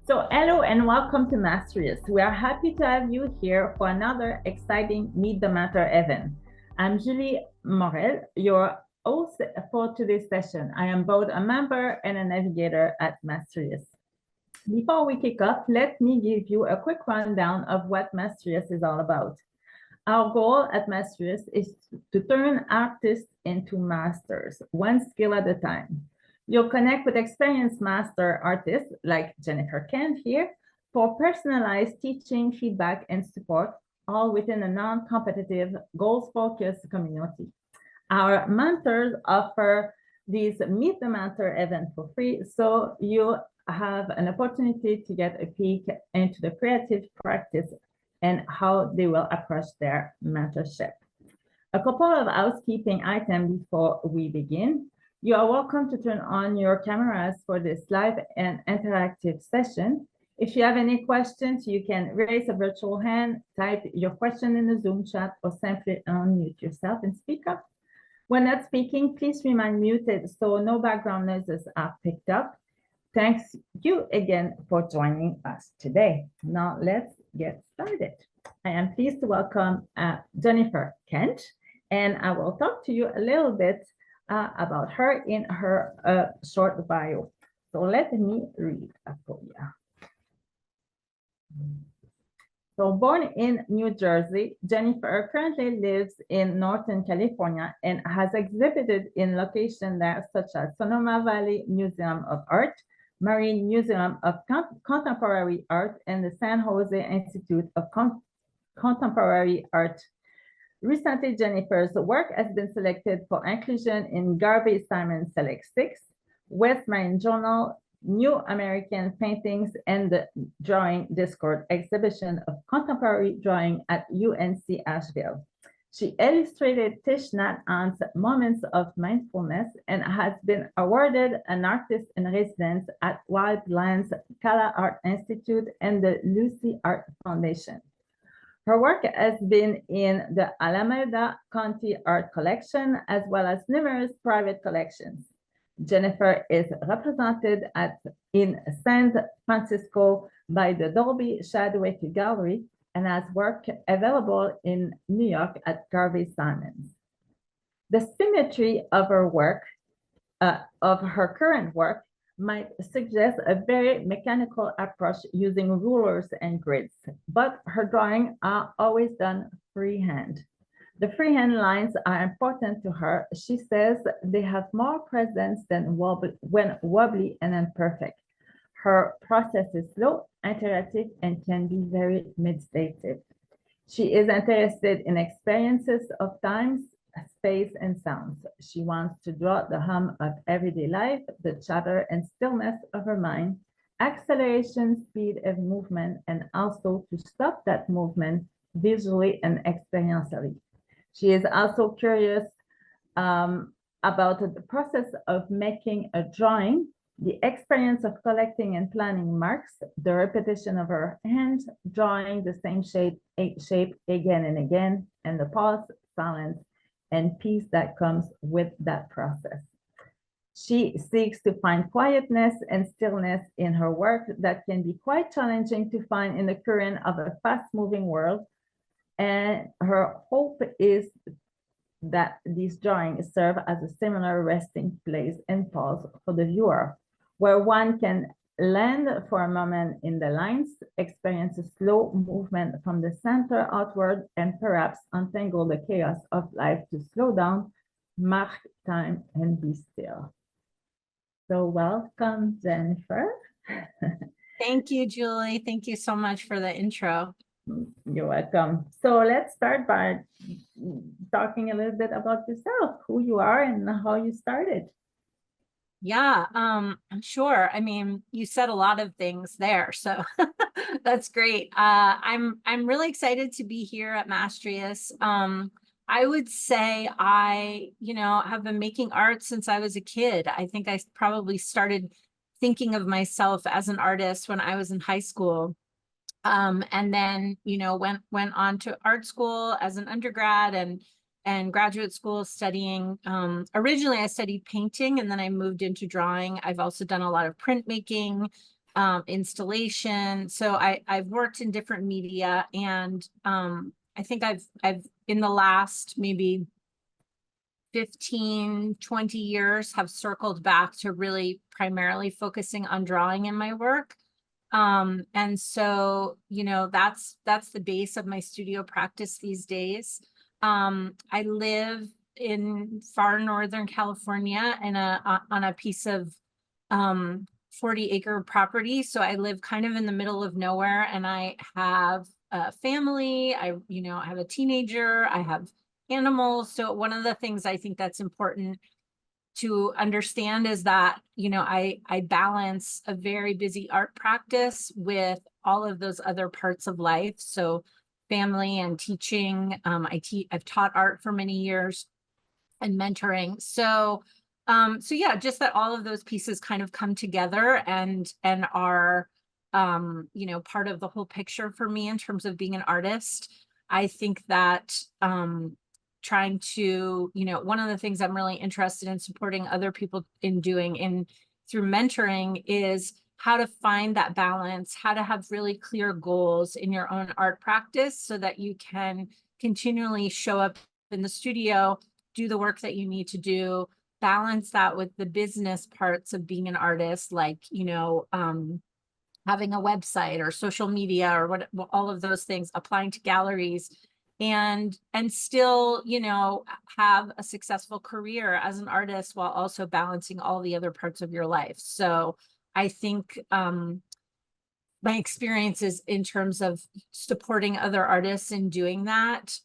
So, hello and welcome to Mastrius. We are happy to have you here for another exciting Meet the Matter event. I'm Julie Morel, your host for today's session. I am both a member and a navigator at Mastrius. Before we kick off, let me give you a quick rundown of what Mastrius is all about. Our goal at Mastrius is to turn artists into masters, one skill at a time. You'll connect with experienced master artists like Jenifer Kent here for personalized teaching, feedback, and support, all within a non-competitive, goals-focused community. Our mentors offer these Meet the Mentor events for free, so you have an opportunity to get a peek into the creative practice and how they will approach their mentorship. A couple of housekeeping items before we begin. You are welcome to turn on your cameras for this live and interactive session. If you have any questions, you can raise a virtual hand, type your question in the Zoom chat, or simply unmute yourself and speak up. When not speaking, please remain muted so no background noises are picked up. Thanks you again for joining us today. Now let's get started. I am pleased to welcome Jenifer Kent, and I will talk to you a little bit about her in her short bio. So let me read for you. So born in New Jersey, Jenifer currently lives in Northern California and has exhibited in locations there such as Sonoma Valley Museum of Art, Marine Museum of Contemporary Art, and the San Jose Institute of Contemporary Art. Recently, Jenifer's work has been selected for inclusion in Garvey-Simon Select 6, West Marine Journal, New American Paintings, and the Drawing Discord exhibition of contemporary drawing at UNC Asheville. She illustrated Thich Nhat Hanh's Moments of Mindfulness and has been awarded an artist in residence at Wildlands Cala Art Institute and the Lucy Art Foundation. Her work has been in the Alameda County Art Collection, as well as numerous private collections. Jenifer is represented in San Francisco by the Dolby Chadwick Gallery and has work available in New York at Garvey-Simons. The symmetry of her work, of her current work, might suggest a very mechanical approach using rulers and grids, but her drawings are always done freehand. The freehand lines are important to her. She says they have more presence than when wobbly and imperfect. Her process is slow, interactive, and can be very meditative. She is interested in experiences of times, space, and sounds. She wants to draw the hum of everyday life, the chatter and stillness of her mind, acceleration, speed of movement, and also to stop that movement visually and experientially. She is also curious about the process of making a drawing, the experience of collecting and planning marks, the repetition of her hand, drawing the same shape again and again, and the pause, silence, and peace that comes with that process. She seeks to find quietness and stillness in her work that can be quite challenging to find in the current of a fast-moving world. And her hope is that these drawings serve as a similar resting place and pause for the viewer, where one can land for a moment in the lines, experience a slow movement from the center outward, and perhaps untangle the chaos of life to slow down, mark time, and be still. So welcome, Jenifer. Thank you, Julie. Thank you so much for the intro. You're welcome. So let's start by talking a little bit about yourself, who you are and how you started. Yeah, I'm sure. I mean, you said a lot of things there, so that's great. I'm really excited to be here at Mastrius. I would say I, have been making art since I was a kid. I think I probably started thinking of myself as an artist when I was in high school. And then, went on to art school as an undergrad and graduate school studying. Originally, I studied painting and then I moved into drawing. I've also done a lot of printmaking. installation. So I've worked in different media, and I think I've in the last maybe 15, 20 years have circled back to really primarily focusing on drawing in my work. And so, that's the base of my studio practice these days. I live in far northern California on a piece of 40-acre property. So I live kind of in the middle of nowhere, and I have a family. I have a teenager, I have animals. So one of the things I think that's important to understand is that, I balance a very busy art practice with all of those other parts of life. So family and teaching. I've taught art for many years, and mentoring. So yeah, just that all of those pieces kind of come together and are part of the whole picture for me in terms of being an artist. I think that trying to, one of the things I'm really interested in supporting other people in doing through mentoring is how to find that balance, how to have really clear goals in your own art practice so that you can continually show up in the studio, do the work that you need to do, balance that with the business parts of being an artist, like, having a website or social media or what, all of those things, applying to galleries, and still, have a successful career as an artist while also balancing all the other parts of your life. So I think my experiences in terms of supporting other artists in doing that,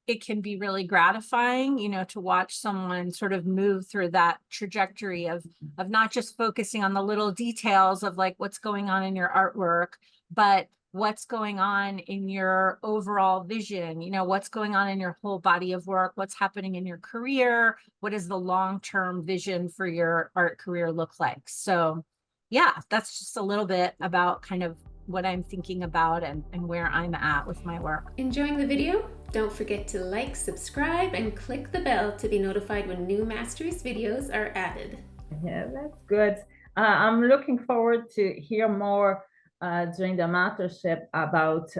it can be really gratifying, to watch someone sort of move through that trajectory of not just focusing on the little details of like what's going on in your artwork, but what's going on in your overall vision, what's going on in your whole body of work, what's happening in your career, what does the long-term vision for your art career look like? So yeah, that's just a little bit about kind of what I'm thinking about and where I'm at with my work. Enjoying the video? Don't forget to like, subscribe, and click the bell to be notified when new Mastrius videos are added. Yeah, that's good. I'm looking forward to hear more during the mentorship about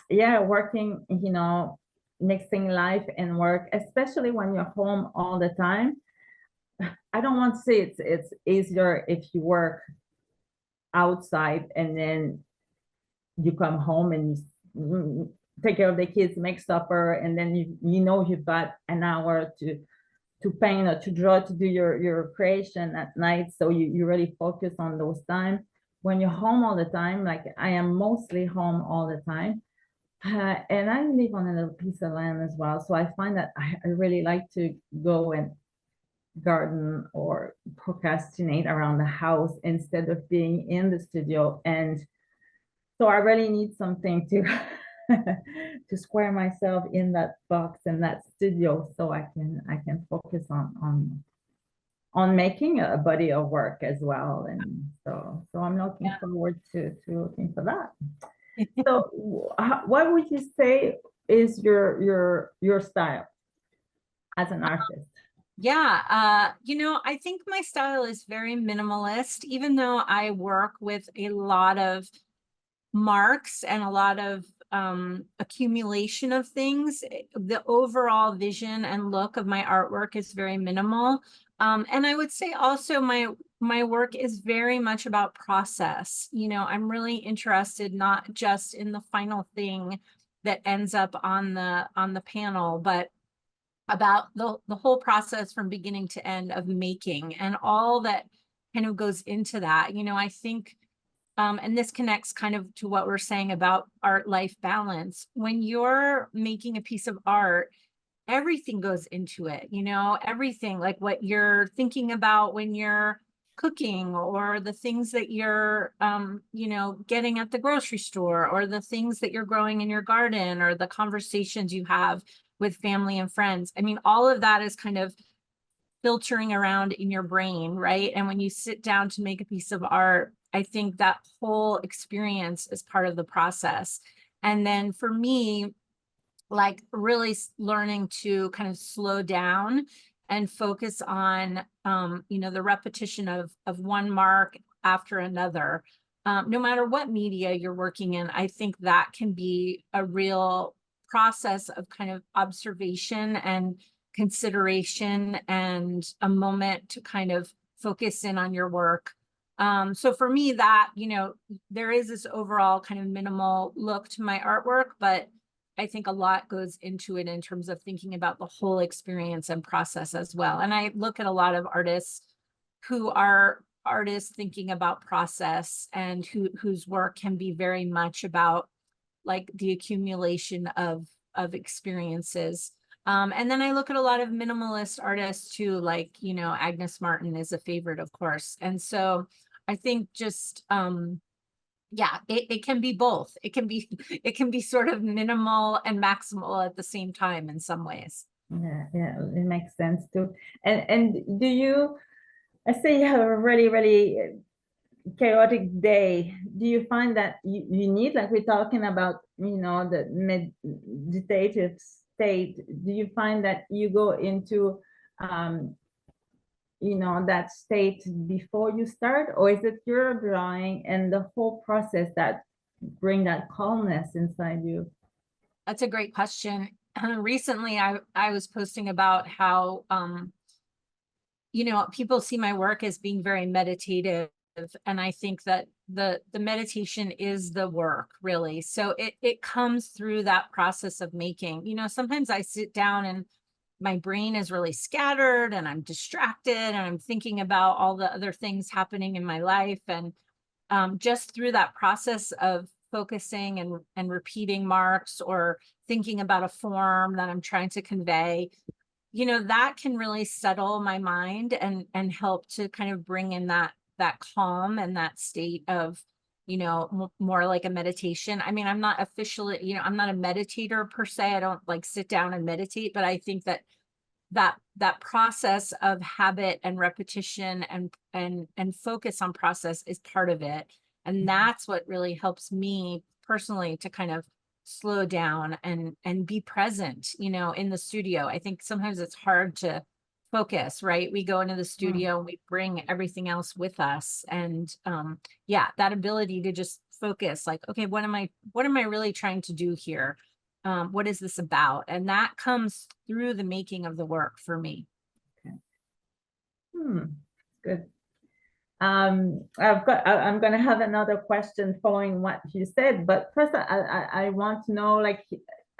working, mixing life and work, especially when you're home all the time. I don't want to say it's easier if you work outside and then you come home and you take care of the kids, make supper, and then you've got an hour to paint or to draw, to do your creation at night. So you really focus on those times. When you're home all the time, like I am mostly home all the time, and I live on a little piece of land as well. So I find that I really like to go and garden or procrastinate around the house instead of being in the studio. And so I really need something to to square myself in that box in that studio so I can focus on making a body of work as well. And so I'm looking forward to looking for that. So what would you say is your style as an artist? Yeah, I think my style is very minimalist, even though I work with a lot of marks and a lot of accumulation of things. The overall vision and look of my artwork is very minimal. And I would say also my work is very much about process. I'm really interested not just in the final thing that ends up on the panel, but about the whole process from beginning to end of making and all that kind of goes into that. I think, and this connects kind of to what we're saying about art-life balance. When you're making a piece of art, everything goes into it, everything, like what you're thinking about when you're cooking, or the things that you're, getting at the grocery store, or the things that you're growing in your garden, or the conversations you have with family and friends. I mean, all of that is kind of filtering around in your brain, right? And when you sit down to make a piece of art, I think that whole experience is part of the process. And then for me, like really learning to kind of slow down and focus on, the repetition of one mark after another. No matter what media you're working in, I think that can be a real process of kind of observation and consideration and a moment to kind of focus in on your work. So for me, that, there is this overall kind of minimal look to my artwork, but I think a lot goes into it in terms of thinking about the whole experience and process as well. And I look at a lot of artists who are artists thinking about process and whose work can be very much about like the accumulation of experiences. And then I look at a lot of minimalist artists too, like, Agnes Martin is a favorite, of course. And so I think just, yeah, it can be both. It can be sort of minimal and maximal at the same time in some ways. Yeah, it makes sense too. And do you, let's say you have a really, really chaotic day, do you find that you need, like we're talking about, the meditative state, do you find that you go into that state before you start, or is it your drawing and the whole process that bring that calmness inside you? That's a great question. Recently, I was posting about how, people see my work as being very meditative. And I think that the meditation is the work, really. So it comes through that process of making. Sometimes I sit down and my brain is really scattered and I'm distracted and I'm thinking about all the other things happening in my life. And just through that process of focusing and repeating marks or thinking about a form that I'm trying to convey, that can really settle my mind and help to kind of bring in that calm and that state of, more like a meditation. I mean, I'm not officially, I'm not a meditator per se. I don't like sit down and meditate, but I think that process of habit and repetition and focus on process is part of it. And that's what really helps me personally to kind of slow down and be present, in the studio. I think sometimes it's hard to focus, right? We go into the studio and we bring everything else with us. And yeah, that ability to just focus, like, okay, what am I really trying to do here? What is this about? And that comes through the making of the work for me. Okay. Good. I'm going to have another question following what you said, but first I want to know, like,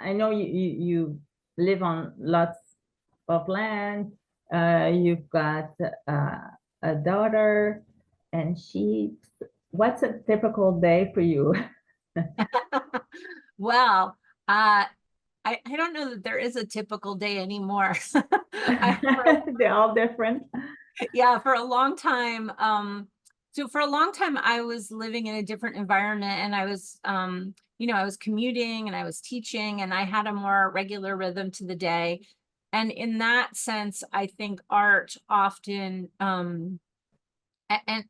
I know you live on lots of land. You've got a daughter and sheep. What's a typical day for you? Well, I don't know that there is a typical day anymore. They're all different. Yeah, for a long time. So for a long time, I was living in a different environment and I was, I was commuting and I was teaching and I had a more regular rhythm to the day. And in that sense, I think art often, and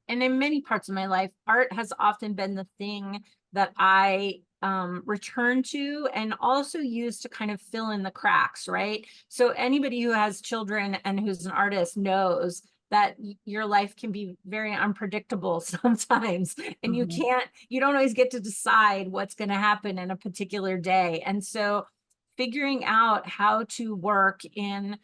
in many parts of my life, art has often been the thing that I return to and also use to kind of fill in the cracks, right? So anybody who has children and who's an artist knows that your life can be very unpredictable sometimes, and you don't always get to decide what's going to happen in a particular day. And so figuring out how to work in,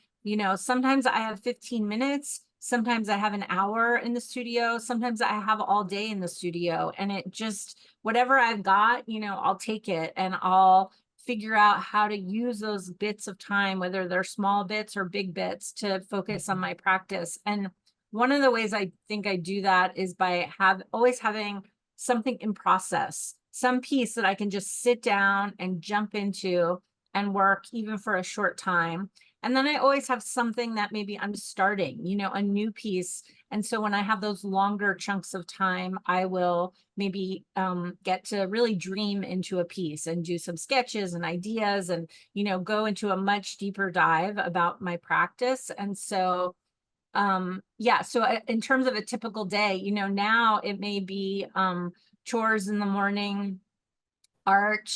sometimes I have 15 minutes, sometimes I have an hour in the studio, sometimes I have all day in the studio, and it just, whatever I've got, I'll take it and I'll figure out how to use those bits of time, whether they're small bits or big bits, to focus on my practice. And one of the ways I think I do that is by always having something in process, some piece that I can just sit down and jump into and work even for a short time. And then I always have something that maybe I'm starting, a new piece. And so when I have those longer chunks of time, I will maybe get to really dream into a piece and do some sketches and ideas and, go into a much deeper dive about my practice. And so, yeah, so in terms of a typical day, now it may be chores in the morning, art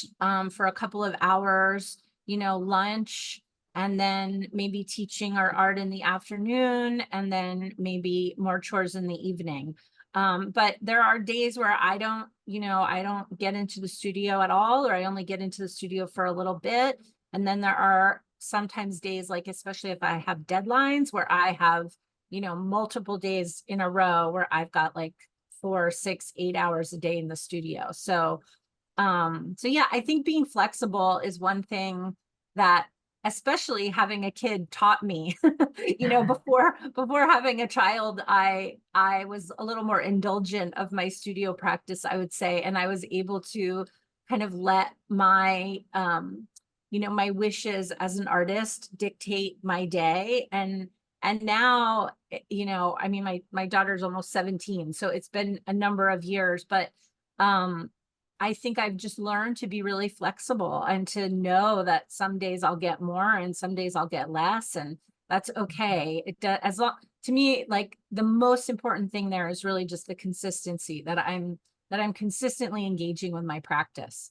for a couple of hours, lunch, and then maybe teaching our art in the afternoon, and then maybe more chores in the evening. But there are days where I don't, I don't get into the studio at all, or I only get into the studio for a little bit. And then there are sometimes days, like, especially if I have deadlines, where I have, multiple days in a row where I've got like 4, 6, 8 hours a day in the studio. So yeah, I think being flexible is one thing that, especially having a kid, taught me. Before having a child, I was a little more indulgent of my studio practice, I would say, and I was able to kind of let my my wishes as an artist dictate my day. And now, I mean, my daughter's almost 17, so it's been a number of years, but I think I've just learned to be really flexible and to know that some days I'll get more and some days I'll get less, and that's okay. It does, as long, to me, like, the most important thing there is really just the consistency, that I'm consistently engaging with my practice.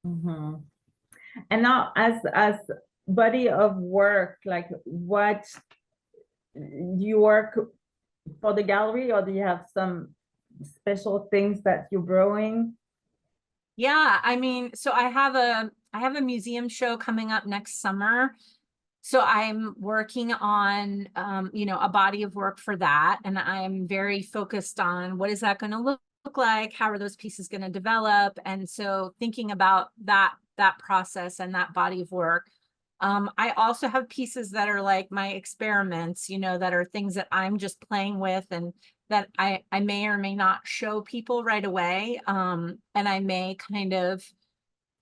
Mm-hmm. And now, as body of work, like, what you work for the gallery, or do you have some special things that you're growing? Yeah, I mean, so I have a museum show coming up next summer. So I'm working on, a body of work for that. And I'm very focused on what is that going to look like? How are those pieces going to develop? And so thinking about that process and that body of work. I also have pieces that are like my experiments, that are things that I'm just playing with, and that I may or may not show people right away. And I may kind of,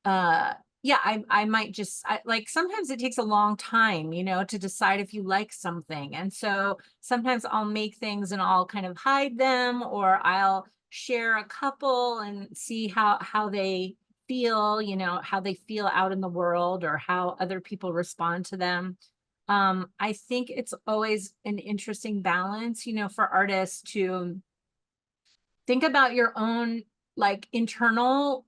yeah, I might just, like, sometimes it takes a long time, to decide if you like something. And so sometimes I'll make things and I'll kind of hide them, or I'll share a couple and see how they feel, how they feel out in the world, or how other people respond to them. I think it's always an interesting balance, for artists to think about your own, like, internal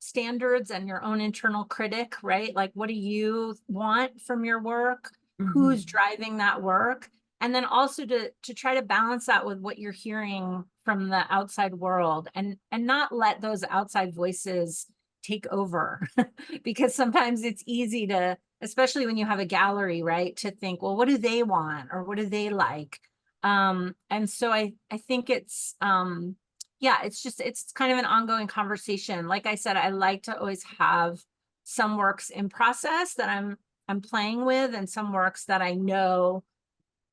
standards and your own internal critic, right? Like, what do you want from your work? Mm-hmm. Who's driving that work? And then also to try to balance that with what you're hearing from the outside world, and not let those outside voices take over. Because sometimes it's easy to, especially when you have a gallery, right, to think, well, what do they want, or what do they like? And so I think it's yeah, it's kind of an ongoing conversation. Like I said, I like to always have some works in process that I'm playing with, and some works that I know,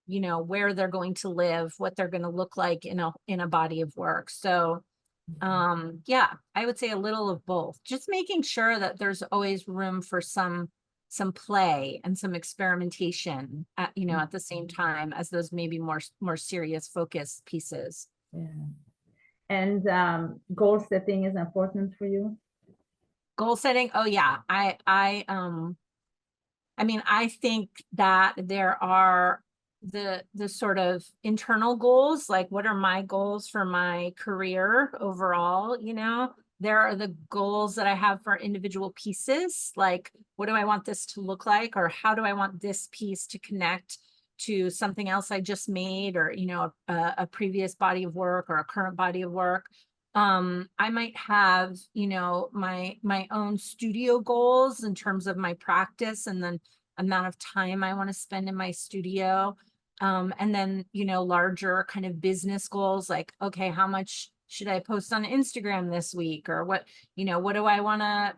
where they're going to live, what they're going to look like in a body of work. So yeah, I would say a little of both, just making sure that there's always room for some play and some experimentation at, at the same time as those maybe more serious focused pieces. Yeah. And goal setting is important for you? Goal setting, oh yeah, I mean, I think that there are the sort of internal goals, like, what are my goals for my career overall? There are the goals that I have for individual pieces, like, what do I want this to look like, or how do I want this piece to connect to something else I just made, or a previous body of work, or a current body of work. I might have, my own studio goals in terms of my practice, and then amount of time I want to spend in my studio. And then, larger kind of business goals, like, okay, how much should I post on Instagram this week? Or what do I want to,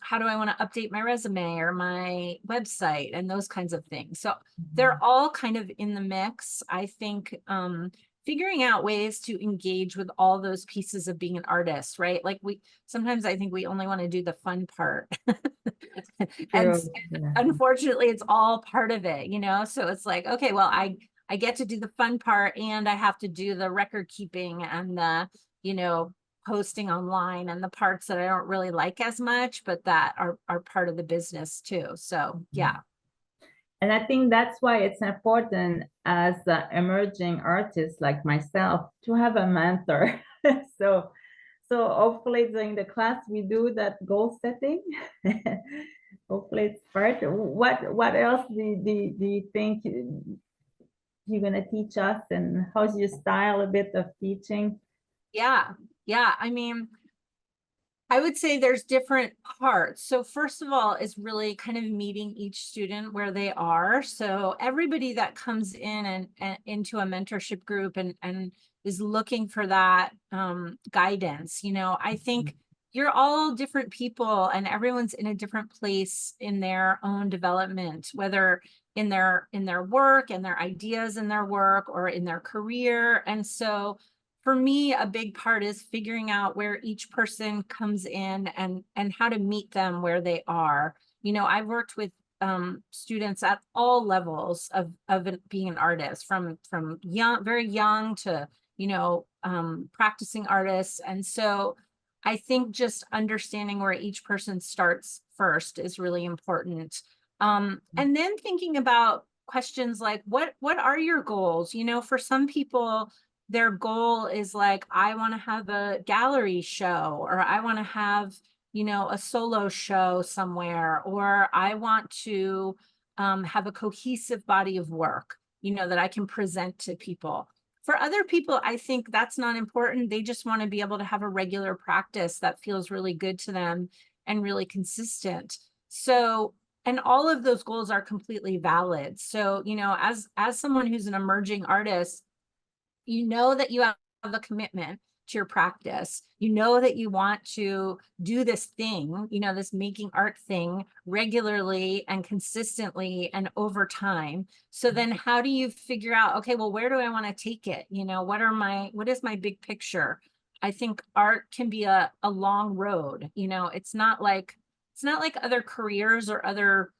how do I want to update my resume or my website, and those kinds of things. So they're all kind of in the mix. I think, figuring out ways to engage with all those pieces of being an artist, right? Like, sometimes I think we only want to do the fun part. And Yeah. unfortunately, it's all part of it, so it's like, okay, well, I get to do the fun part, and I have to do the record keeping and the, posting online, and the parts that I don't really like as much, but that are part of the business too. So yeah. And I think that's why it's important, as emerging artists like myself, to have a mentor. So hopefully during the class we do that goal setting. Hopefully it's part. What else do you think you're going to teach us, and how's your style a bit of teaching? Yeah. I mean, I would say there's different parts. So first of all, is really kind of meeting each student where they are. So everybody that comes in and into a mentorship group and is looking for that guidance, I think you're all different people and everyone's in a different place in their own development, whether in their work and their ideas in their work or in their career. And so for me, a big part is figuring out where each person comes in and how to meet them where they are. I've worked with students at all levels of being an artist, from young, very young to, practicing artists. And so I think just understanding where each person starts first is really important. And then thinking about questions like, what are your goals? For some people, their goal is like, I want to have a gallery show, or I want to have, a solo show somewhere, or I want to have a cohesive body of work, that I can present to people. For other people, I think that's not important. They just want to be able to have a regular practice that feels really good to them and really consistent. So, and all of those goals are completely valid. So, as someone who's an emerging artist, that you have a commitment to your practice. That you want to do this thing, this making art thing regularly and consistently and over time. So then how do you figure out, okay, well, where do I want to take it? What is my big picture? I think art can be a long road. It's not like other careers or other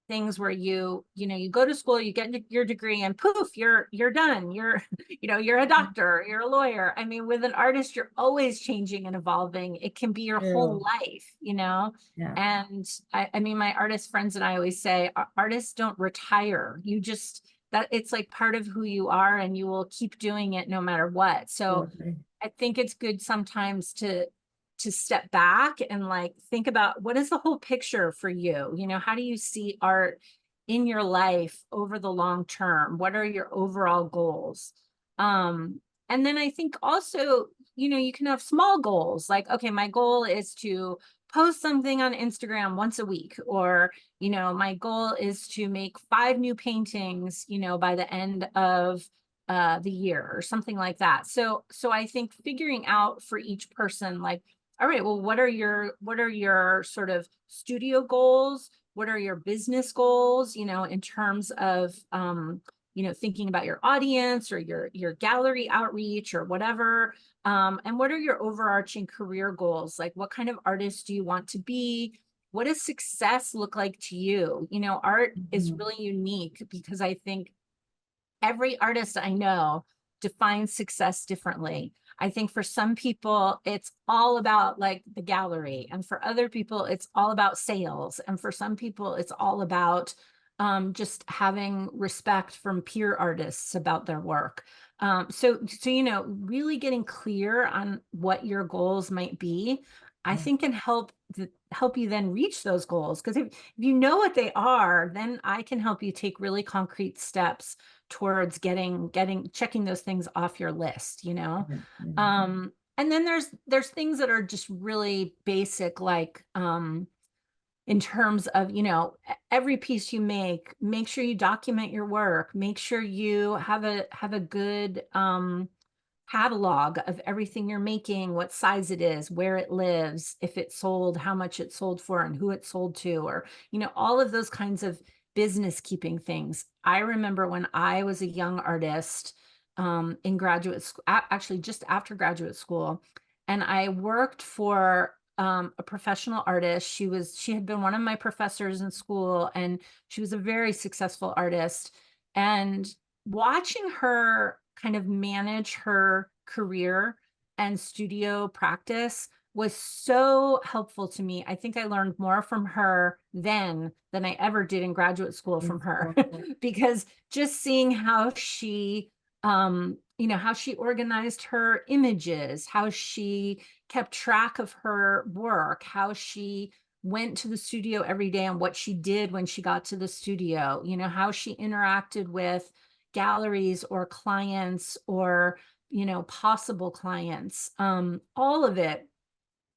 things where you go to school, you get your degree, and poof, you're done. You're you're a doctor, you're a lawyer. I mean, with an artist, you're always changing and evolving. It can be your whole life. Yeah. And I mean, my artist friends and I always say, artists don't retire. That it's like part of who you are, and you will keep doing it no matter what. So I think it's good sometimes to step back and like think about, what is the whole picture for you? How do you see art in your life over the long term? What are your overall goals? And then I think also, you can have small goals, like, okay, my goal is to post something on Instagram once a week, or, my goal is to make 5 new paintings, by the end of the year, or something like that. So I think figuring out for each person, like, all right, well, what are your sort of studio goals? What are your business goals, in terms of, thinking about your audience or your gallery outreach or whatever? And what are your overarching career goals? Like, what kind of artist do you want to be? What does success look like to you? Art is really unique, because I think every artist I know defines success differently. I think for some people, it's all about like the gallery. And for other people, it's all about sales. And for some people, it's all about just having respect from peer artists about their work. So, really getting clear on what your goals might be, I think can help you then reach those goals. Because if you know what they are, then I can help you take really concrete steps towards checking those things off your list. And then there's things that are just really basic, like in terms of, every piece you make sure you document your work, make sure you have a good catalog of everything you're making, what size it is, where it lives, if it sold, how much it sold for, and who it sold to, or, all of those kinds of business keeping things. I remember when I was a young artist in graduate school, actually just after graduate school, and I worked for a professional artist. She had been one of my professors in school, and she was a very successful artist. And watching her kind of manage her career and studio practice was so helpful to me. I think I learned more from her then than I ever did in graduate school from her, because just seeing how she, how she organized her images, how she kept track of her work, how she went to the studio every day and what she did when she got to the studio, how she interacted with galleries or clients or, possible clients. All of it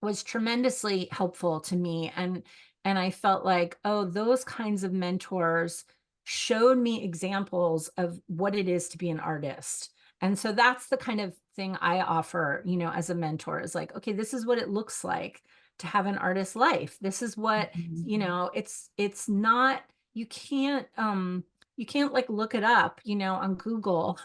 was tremendously helpful to me. And I felt like, oh, those kinds of mentors showed me examples of what it is to be an artist. And so that's the kind of thing I offer, as a mentor, is like, okay, this is what it looks like to have an artist life. This is what, it's not, you can't like look it up, on Google.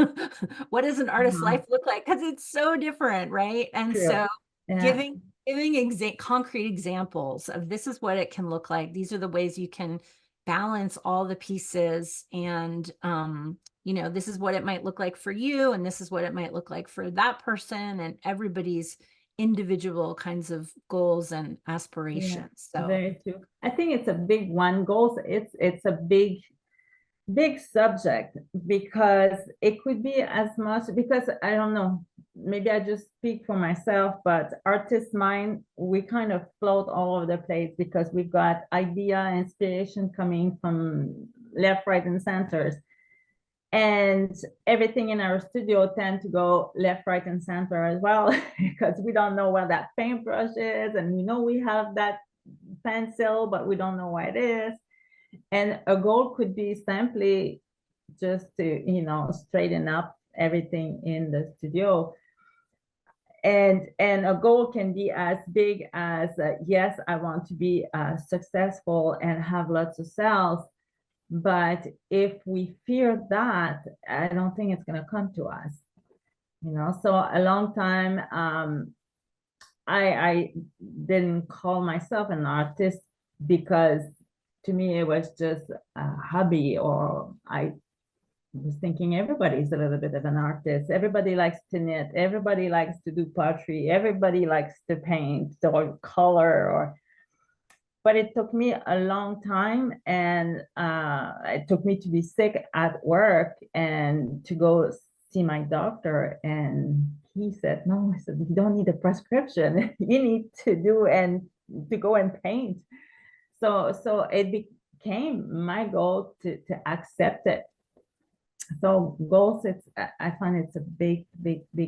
What does an artist's life look like? Because it's so different, right? And True. so Yeah. giving concrete examples of this is what it can look like. These are the ways you can balance all the pieces, and this is what it might look like for you, and this is what it might look like for that person, and everybody's individual kinds of goals and aspirations. Yeah, so very true. I think it's a big one. Goals, it's a big subject, because it could be as much, because I don't know, maybe I just speak for myself, but artist mind, we kind of float all over the place, because we've got idea, inspiration coming from left, right, and centers. And everything in our studio tend to go left, right, and center as well, because we don't know where that paintbrush is, and we know we have that pencil, but we don't know where it is. And a goal could be simply just to, straighten up everything in the studio. And a goal can be as big as, yes, I want to be successful and have lots of sales. But if we fear that, I don't think it's going to come to us. So a long time, I didn't call myself an artist, because to me it was just a hobby, or I was thinking everybody's a little bit of an artist. Everybody likes to knit, everybody likes to do pottery, everybody likes to paint or color, but it took me a long time, and it took me to be sick at work and to go see my doctor, and he said, no, I said, you don't need a prescription. You need to go and paint. So it became my goal to accept it. So goals, I find it's a big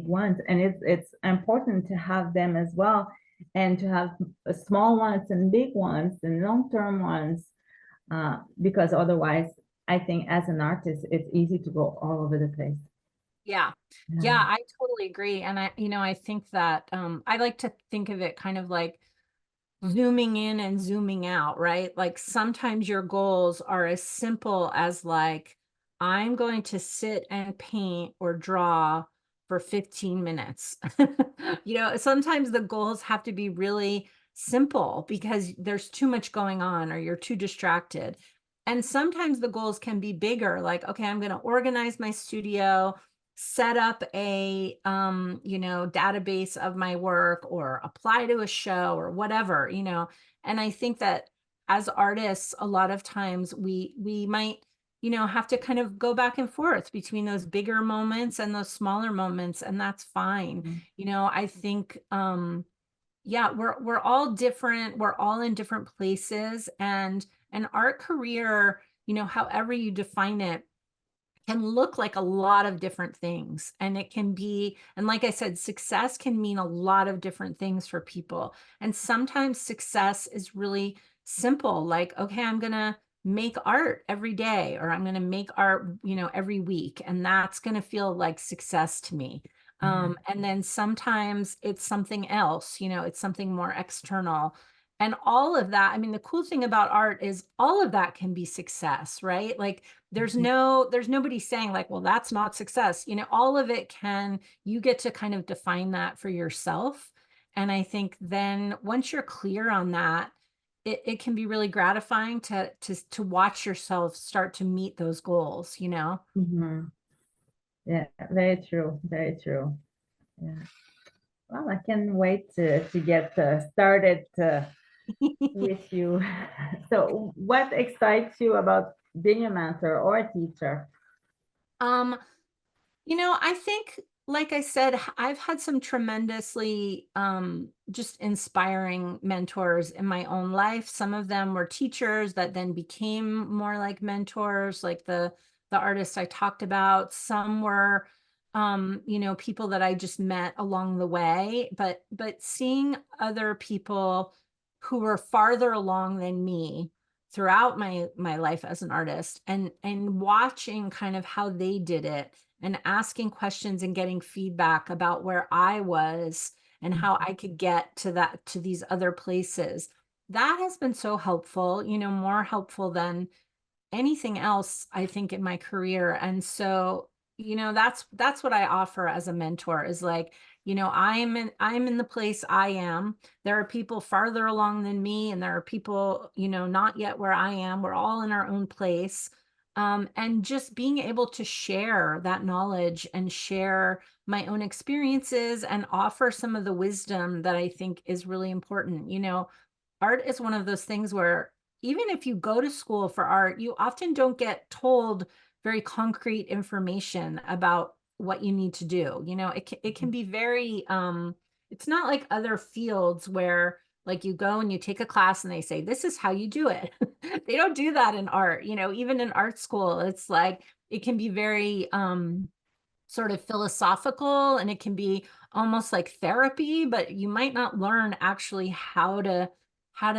one, and it's important to have them as well, and to have small ones and big ones and long-term ones, because otherwise, I think as an artist, it's easy to go all over the place. Yeah, I totally agree. And I think that I like to think of it kind of like zooming in and zooming out, right? Like sometimes your goals are as simple as like, I'm going to sit and paint or draw for 15 minutes. Sometimes the goals have to be really simple because there's too much going on or you're too distracted. And sometimes the goals can be bigger, like, okay, I'm going to organize my studio, set up a database of my work, or apply to a show or whatever. And I think that as artists, a lot of times we might have to kind of go back and forth between those bigger moments and those smaller moments, and that's fine. I think we're all different, we're all in different places, and an art career, however you define it, can look like a lot of different things. And it can be, and like I said, success can mean a lot of different things for people. And sometimes success is really simple, like, okay, I'm going to make art every day, or I'm going to make art, every week. And that's going to feel like success to me. And then sometimes it's something else, it's something more external. And all of that, I mean, the cool thing about art is all of that can be success, right? Like there's nobody saying like, well, that's not success. All of it you get to kind of define that for yourself. And I think then once you're clear on that, it can be really gratifying to watch yourself start to meet those goals, Yeah, very true. Very true. Yeah. Well, I can't wait to get started with you. So what excites you about being a mentor or a teacher? I think, like I said, I've had some tremendously just inspiring mentors in my own life. Some of them were teachers that then became more like mentors, like the the artists I talked about. Some were, you know, people that I just met along the way, but seeing other people who were farther along than me throughout my life as an artist, and watching kind of how they did it, and asking questions and getting feedback about where I was and how I could get to these other places. That has been so helpful, you know, more helpful than anything else, I think, in my career. And so, you know, that's what I offer as a mentor, is like, you know, I'm in the place I am. There are people farther along than me, and there are people, you know, not yet where I am. We're all in our own place. And just being able to share that knowledge and share my own experiences and offer some of the wisdom that I think is really important. You know, art is one of those things where even if you go to school for art, you often don't get told very concrete information about what you need to do. You know, it can be very, it's not like other fields where like you go and you take a class and they say, this is how you do it. They don't do that in art. You know, even in art school, it's like, it can be very, sort of philosophical, and it can be almost like therapy, but you might not learn actually how to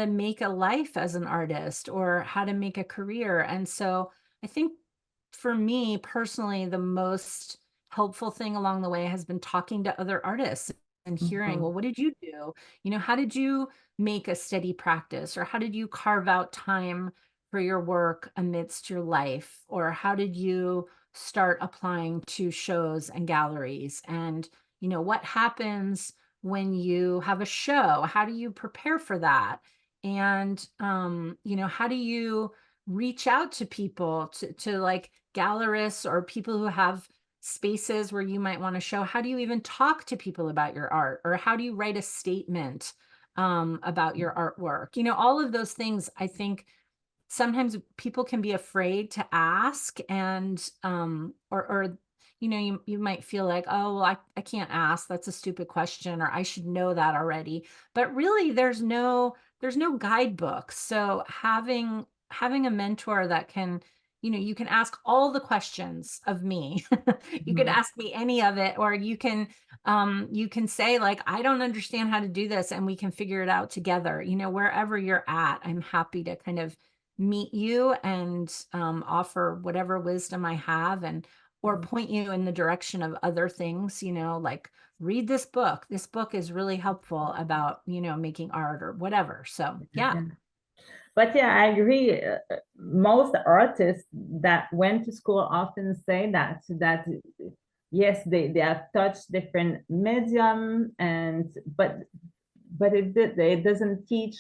make a life as an artist, or how to make a career. And so I think for me personally, the most helpful thing along the way has been talking to other artists and hearing, well, what did you do? You know, how did you make a steady practice? Or how did you carve out time for your work amidst your life? Or how did you start applying to shows and galleries? And, you know, what happens when you have a show? How do you prepare for that? And, you know, how do you reach out to people, to like gallerists or people who have spaces where you might want to show? How do you even talk to people about your art? Or how do you write a statement about your artwork? You know, all of those things, I think sometimes people can be afraid to ask, and or you know, you might feel like, oh well, I can't ask, that's a stupid question, or I should know that already. But really there's no guidebook. So having a mentor that can, you know, you can ask all the questions of me. You can ask me any of it, or you can say like, I don't understand how to do this, and we can figure it out together. You know, wherever you're at, I'm happy to kind of meet you and offer whatever wisdom I have, and or point you in the direction of other things, you know, like read this book. This book is really helpful about, you know, making art or whatever. So yeah. But yeah, I agree. Most artists that went to school often say that yes, they have touched different medium, and but it doesn't teach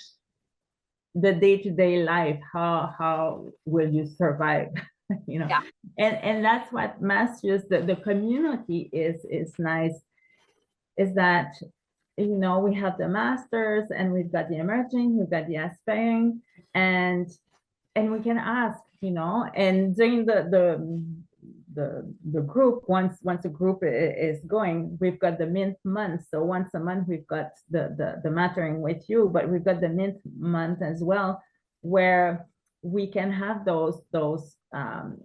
the day-to-day life. How will you survive? You know, Yeah. and that's what Mastrius, the community is nice, is that, you know, we have the masters, and we've got the emerging, we've got the aspiring, and we can ask, you know. And during the group, once a group is going, we've got the mint month. So once a month we've got the mattering with you, but we've got the mint month as well, where we can have those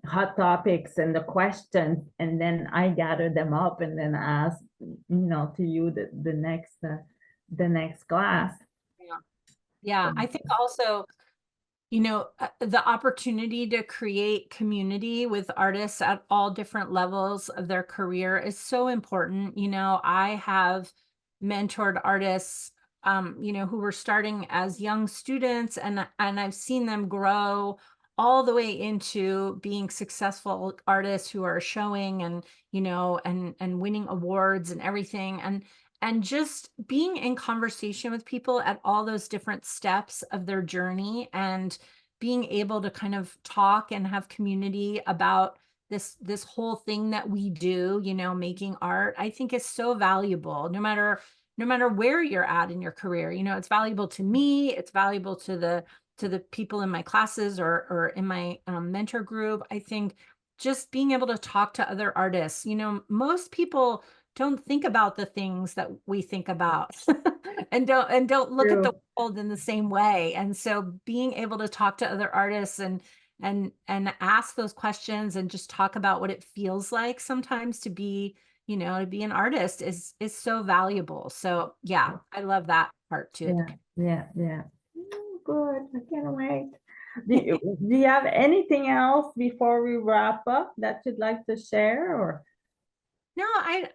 hot topics and the questions, and then I gather them up and then ask, you know, to you the next class. Yeah, I think also, you know, the opportunity to create community with artists at all different levels of their career is so important. You know, I have mentored artists, you know, who were starting as young students, and I've seen them grow all the way into being successful artists who are showing and, you know, and winning awards and everything. And just being in conversation with people at all those different steps of their journey, and being able to kind of talk and have community about this whole thing that we do, you know, making art, I think is so valuable, no matter where you're at in your career. You know, it's valuable to me, it's valuable to the people in my classes or in my mentor group. I think just being able to talk to other artists, you know, most people don't think about the things that we think about and don't look at the world in the same way. And so being able to talk to other artists and and ask those questions and just talk about what it feels like sometimes to be, you know, to be an artist is so valuable. So yeah, I love that part too. Yeah. Good. I can't wait. Do you have anything else before we wrap up that you'd like to share, or? No,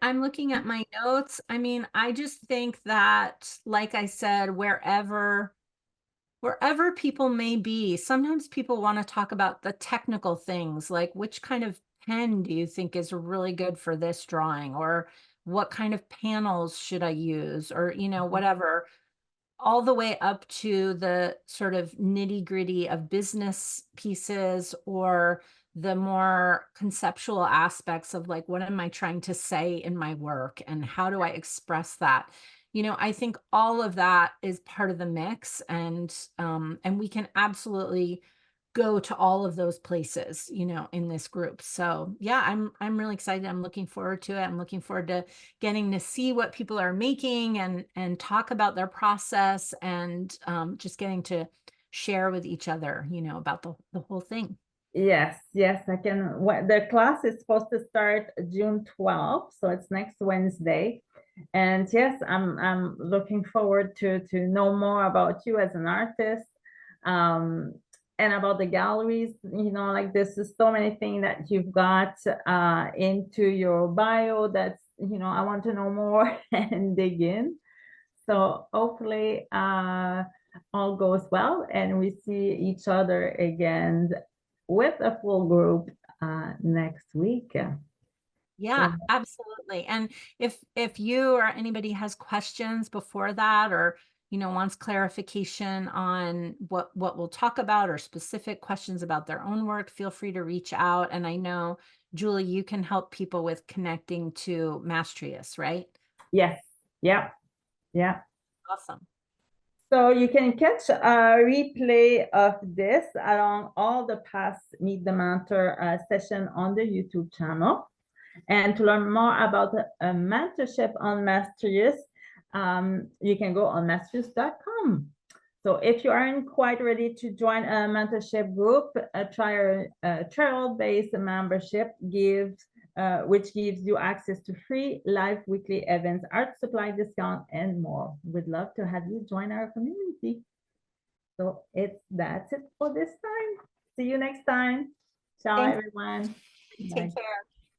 I'm looking at my notes. I mean, I just think that, like I said, wherever people may be, sometimes people want to talk about the technical things, like which kind of pen do you think is really good for this drawing, or what kind of panels should I use, or, you know, whatever, all the way up to the sort of nitty-gritty of business pieces, or the more conceptual aspects of like, what am I trying to say in my work and how do I express that? You know, I think all of that is part of the mix, and we can absolutely go to all of those places, you know, in this group. So yeah, I'm really excited. I'm looking forward to it. I'm looking forward to getting to see what people are making and talk about their process, and just getting to share with each other, you know, about the whole thing. Yes, I can. The class is supposed to start June 12th, so it's next Wednesday. And yes, I'm looking forward to know more about you as an artist, and about the galleries. You know, like this is so many things that you've got into your bio that's, you know, I want to know more and dig in. So hopefully all goes well and we see each other again with a full group next week. Yeah, absolutely. And if you or anybody has questions before that, or, you know, wants clarification on what we'll talk about, or specific questions about their own work, feel free to reach out. And I know, Julie, you can help people with connecting to Mastrius, right? Yes. Yeah. Awesome. So you can catch a replay of this along all the past Meet the Mentor session on the YouTube channel. And to learn more about a mentorship on Mastrius, you can go on mastrius.com. So if you aren't quite ready to join a mentorship group, a trial-based membership which gives you access to free live weekly events, art supply discount, and more. We'd love to have you join our community. So that's it for this time. See you next time. Ciao, Thanks. everyone. Take Bye. care.